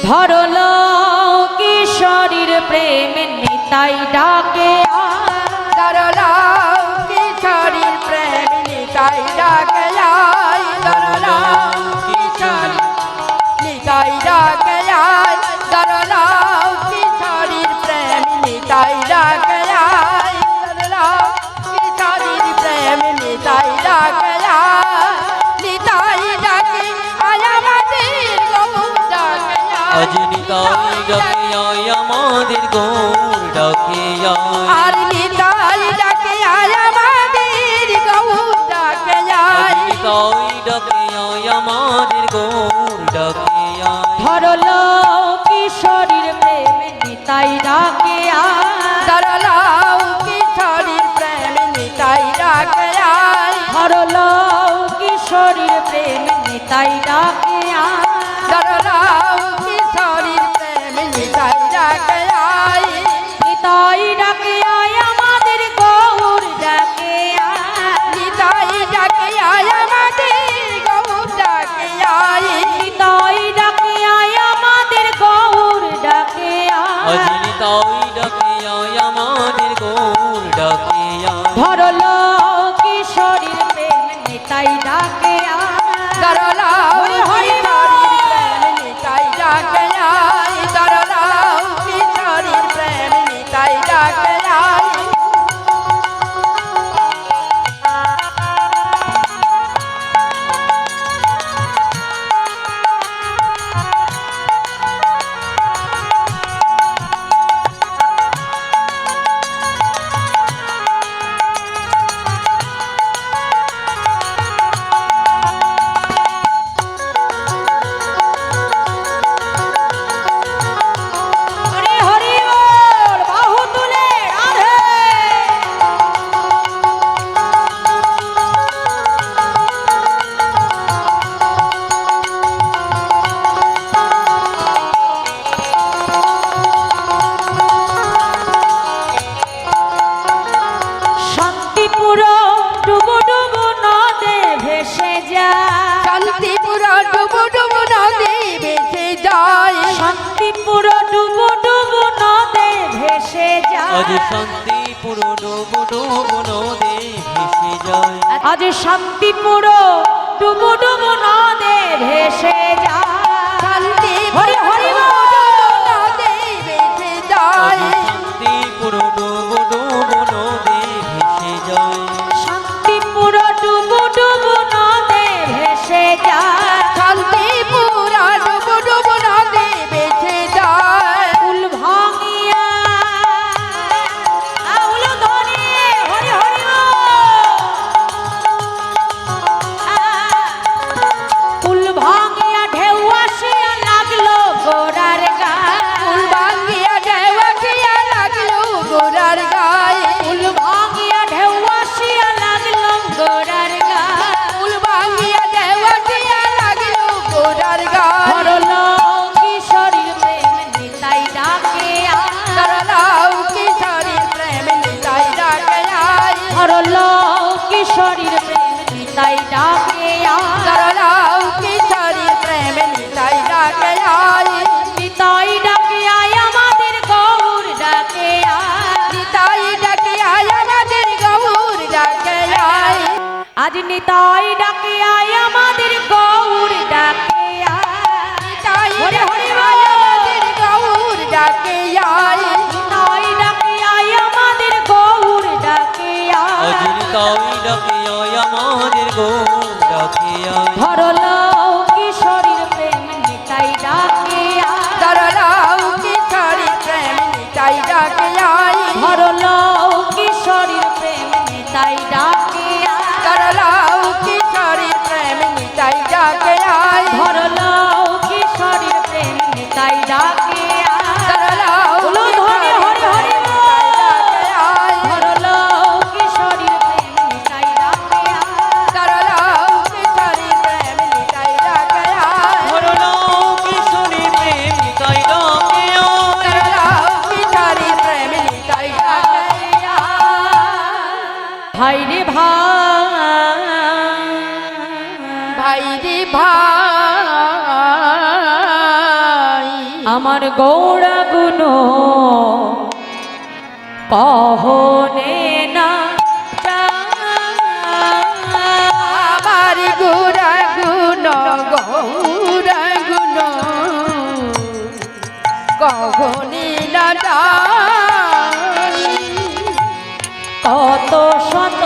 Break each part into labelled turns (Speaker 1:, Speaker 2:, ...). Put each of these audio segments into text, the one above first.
Speaker 1: ধরলো কিশোরীর প্রেম নিতাই ডাকে
Speaker 2: ধরলো কিশোরীর প্রেম নিতাই ডাকে ধরলো কিশোরী নিতাই ডাকে ধরলো কিশোরীর প্রেম নিতাই ডাকে ধরলো কিশোরীর প্রেম নিতাই ডাকে নিতাই ডাকে আমাদের গৌর ডাকে
Speaker 3: আজ নিতাই ডাকে আমাদের গৌর ডাকে
Speaker 2: আর নিতাই ডাকে আমাদের গৌর ডাকে
Speaker 3: নিতাই ডাকে আমাদের গৌর ডাকে
Speaker 1: ধরলো কিশোরীর প্রেম নিতাই ডাকে
Speaker 2: ধরলো কিশোরীর প্রেম নিতাই ডাকে
Speaker 1: ধরলো কিশোরীর প্রেম নিতাই ডাকে
Speaker 2: ধরলো কিশোরীর প্রেম নিতাই ডাকে
Speaker 1: নিতাই ডাকে আমাদের গৌর ডাকে
Speaker 2: নিতাই ডাকে আমাদের গৌর ডাকে
Speaker 1: নিতাই ডাকে আমাদের গৌর ডাকে
Speaker 3: আজ নিতাই ডাকে আমাদের গৌর ডাকে
Speaker 1: ধরলো কিশোরীর প্রেম নিতাই ডাকে
Speaker 2: ধরলো কিশোরীর প্রেম নিতাই ডাকে ধরলো কিশোরীর প্রেম নিতাই ডাকে
Speaker 1: হরি হরি বল বাহু তুলে রাধে শান্তিপুর ডুবু ডুবু নদে ভেসে যায়
Speaker 2: শান্তিপুর ডুবু ডুবু নদী ভেসে যায়
Speaker 1: শান্তিপুর ডুবু ডুবু নদে ভেসে
Speaker 3: আজ
Speaker 1: যায়
Speaker 3: শান্তিপুর ডুবু ডুবু নদে ভেসে যায়
Speaker 1: আজ শান্তিপুর ডুবু ডুবু নদে ভেসে যায়
Speaker 2: শান্তিপুর
Speaker 1: হরি হরি বল।
Speaker 2: নদী ভেসে
Speaker 3: আজ
Speaker 2: যায়
Speaker 3: শান্তিপুর ডুবু ডুবু নদে ভেসে যায়
Speaker 1: শান্তিপুর ডুবু ডুবু নদে ভেসে যায়
Speaker 2: শান্তিপুর ডুবু ডুবু নদী ভেসে যায়
Speaker 1: ফুল ভাঙিয়া আউল ধরে হরি হরি ফুল ভাঙিয়া ঢেউ আসিয়া লাগলো গোড়ার
Speaker 2: ফুল
Speaker 1: গায়ে
Speaker 2: ভাঙিয়া ঢেউ আসিয়া লাগলো গোড়ার গায়ে
Speaker 1: ফুল ভাঙিয়া ঢেউ আসিয়া লাগলো গোড়ার গায়ে
Speaker 2: ফুল ভাঙিয়া ঢেউ আসিয়া লাগলো গোড়ার গায়ে
Speaker 1: ধরলো কিশোরীর প্রেম নিতাই ডাকে
Speaker 2: ধরলো কিশোরীর প্রেম নিতাই ডাকে
Speaker 1: ধরলো কিশোরীর প্রেম নিতাই ডাকে
Speaker 2: ধরলো কিশোরীর প্রেম নিতাই ডাকে
Speaker 1: নিতাই ডাকে আমাদের গৌর ডাকে
Speaker 2: নিতাই ডাকে আমাদের গৌর ডাকে
Speaker 1: আজ নিতাই ডাকে আমাদের গৌর ডাকে
Speaker 2: নিতাই
Speaker 1: হরি হরি বল।
Speaker 2: আমাদের গৌর ডাকে
Speaker 1: নিতাই ডাকে আমাদের গৌর ডাকে
Speaker 3: আজ নিতাই ডাকে আমাদের গৌর ডাকে
Speaker 1: ধরলো কিশোরীর প্রেম নিতাই ডাকে
Speaker 2: ধরলো কিশোরীর প্রেম নিতাই ডাকে
Speaker 1: ধরলো কিশোরীর প্রেম নিতাই ডাকে
Speaker 2: ধরলো কিশোরীর প্রেম নিতাই ডাকে
Speaker 1: ধরলো কিশোরীর প্রেম নিতাই ডাকে
Speaker 2: ধরলো
Speaker 1: বলো ধরে হরি হরি
Speaker 2: নিতাই ডাকে
Speaker 1: ধরলো কিশোরীর প্রেম নিতাই ডাকে
Speaker 2: ধরলো কিশোরীর প্রেম নিতাই ডাকে
Speaker 3: ধরলো কিশোরী প্রেম নিতাই ডাকে
Speaker 2: ধরলো কিশোরীর প্রেম নিতাই ডাকে
Speaker 1: ভাই রে ভাই
Speaker 2: ভাই রে ভাই
Speaker 1: আমার গৌরা গুণ কহনে না
Speaker 2: আমার গোরা গুণ গৌরা গুণ কখনি না জানি।
Speaker 1: কত শত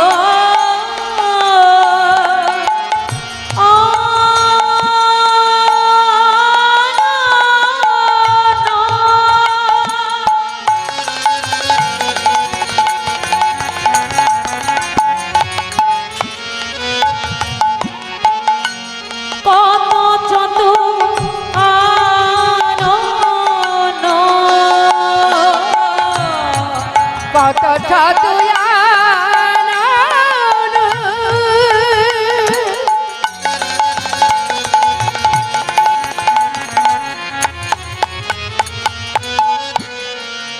Speaker 2: কত ছাতুয়া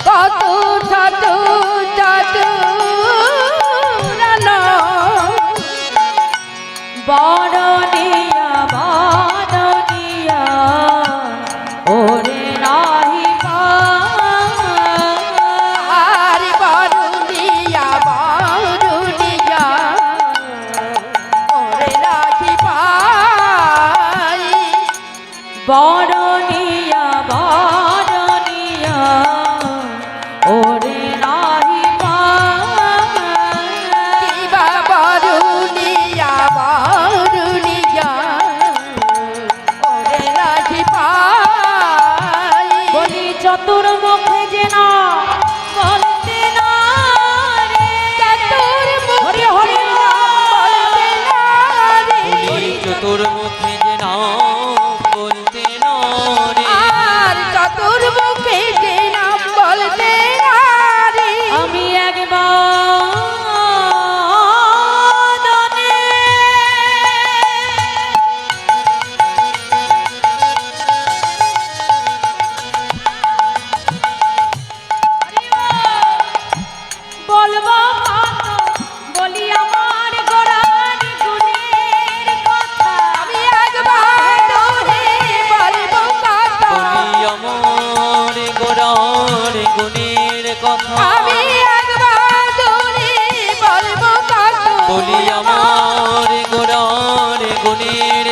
Speaker 2: কত ছাতু ছাতু
Speaker 1: বড়নিয়া বড়নিয়া ওরে নাহি
Speaker 2: আর বারুনিয়া বারুনিয়া ওরে রাখি পাই
Speaker 1: বড়নিয়া বড়নিয়া ওরে নাহি
Speaker 2: কিবা বারুনিয়া বারুনিয়া ওরে রাখি পাই
Speaker 1: বলি চতুর্মুখে যে না বলতে না রে হরি হরি
Speaker 2: বলতে না রে
Speaker 3: বলি চতুর্মুখে যে নাম বলতে না রে
Speaker 2: আর চতুর্মুখে যে নাম বলতে না রে
Speaker 1: আমি একবার দনে বলবো কত বলি আমার গোড়ার গুণের কথা
Speaker 2: আমি একবার তোরে বলবো কথা
Speaker 3: বলি আমার গোড়ার গুণের কথা
Speaker 2: আমি একবার তোরে বলবো কথা
Speaker 3: বলি আমার গোড়ার গুণের